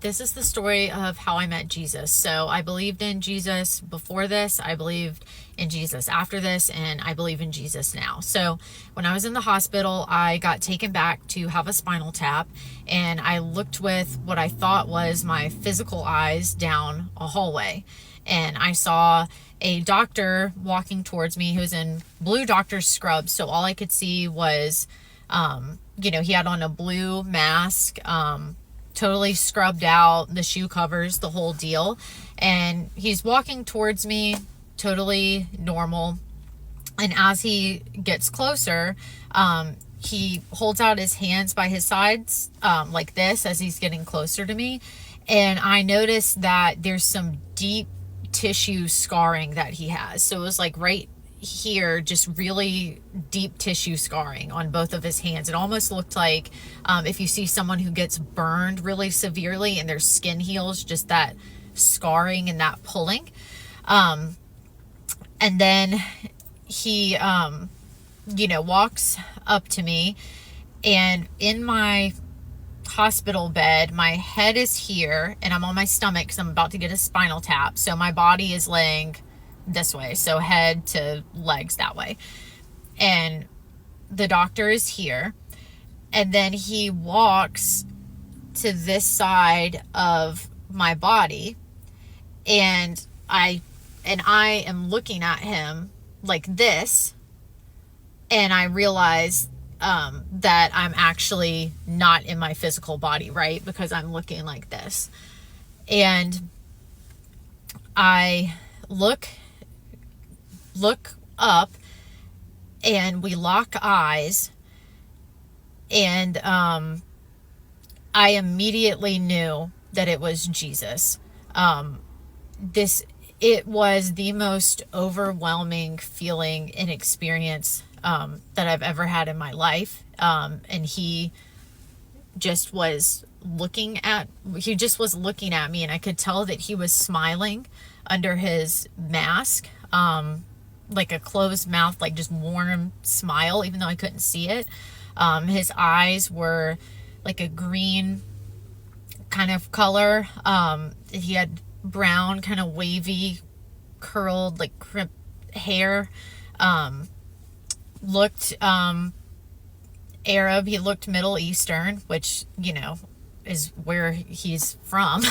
this is the story of how I met Jesus. So I believed in Jesus before this, I believed in Jesus after this, and I believe in Jesus now. So when I was in the hospital, I got taken back to have a spinal tap, and I looked with what I thought was my physical eyes down a hallway, and I saw a doctor walking towards me who's in blue doctor's scrubs. So all I could see was, he had on a blue mask, totally scrubbed out, the shoe covers, the whole deal. And he's walking towards me, totally normal. And as he gets closer, he holds out his hands by his sides, like this, as he's getting closer to me. And I noticed that there's some deep tissue scarring that he has. So it was like right here, just really deep tissue scarring on both of his hands. It almost looked like if you see someone who gets burned really severely and their skin heals, just that scarring and that pulling. And then he, walks up to me, and in my hospital bed, my head is here and I'm on my stomach because I'm about to get a spinal tap. So my body is laying this way, so head to legs that way, and the doctor is here, and then he walks to this side of my body, and I am looking at him like this, and I realize that I'm actually not in my physical body, right? Because I'm looking like this. And I look up, and we lock eyes, and I immediately knew that it was Jesus. It was the most overwhelming feeling and experience that I've ever had in my life. And he just was looking at me, and I could tell that he was smiling under his mask, like a closed mouth, like just warm smile, even though I couldn't see it. His eyes were like a green kind of color. He had brown, kind of wavy, curled, like crimped hair. Looked Arab. He looked Middle Eastern, which, is where he's from.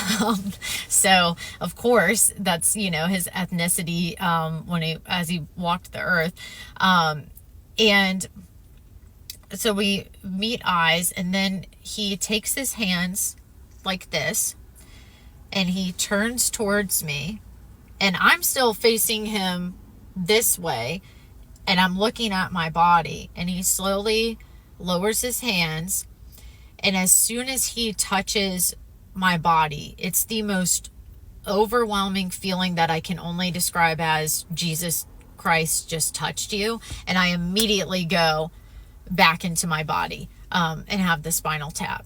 So of course that's, his ethnicity, as he walked the earth. And so we meet eyes, and then he takes his hands like this, and he turns towards me, and I'm still facing him this way, and I'm looking at my body, and he slowly lowers his hands, and as soon as he touches my body, it's the most overwhelming feeling that I can only describe as Jesus Christ just touched you. And I immediately go back into my body and have the spinal tap.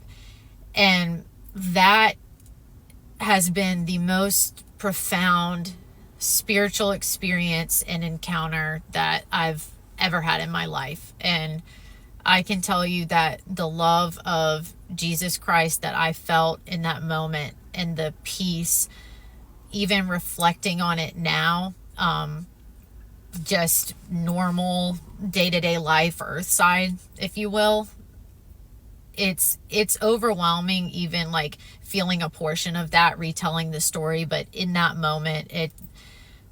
And that has been the most profound spiritual experience and encounter that I've ever had in my life. And I can tell you that the love of Jesus Christ that I felt in that moment, and the peace, even reflecting on it now, just normal day-to-day life, earthside, if you will, it's overwhelming, even like feeling a portion of that, retelling the story. But in that moment,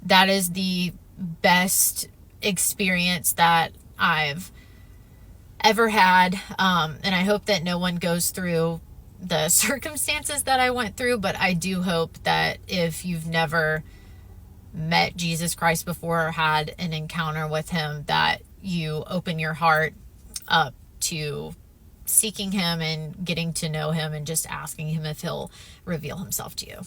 that is the best experience that I've ever had. And I hope that no one goes through the circumstances that I went through, but I do hope that if you've never met Jesus Christ before or had an encounter with him, that you open your heart up to seeking him and getting to know him, and just asking him if he'll reveal himself to you.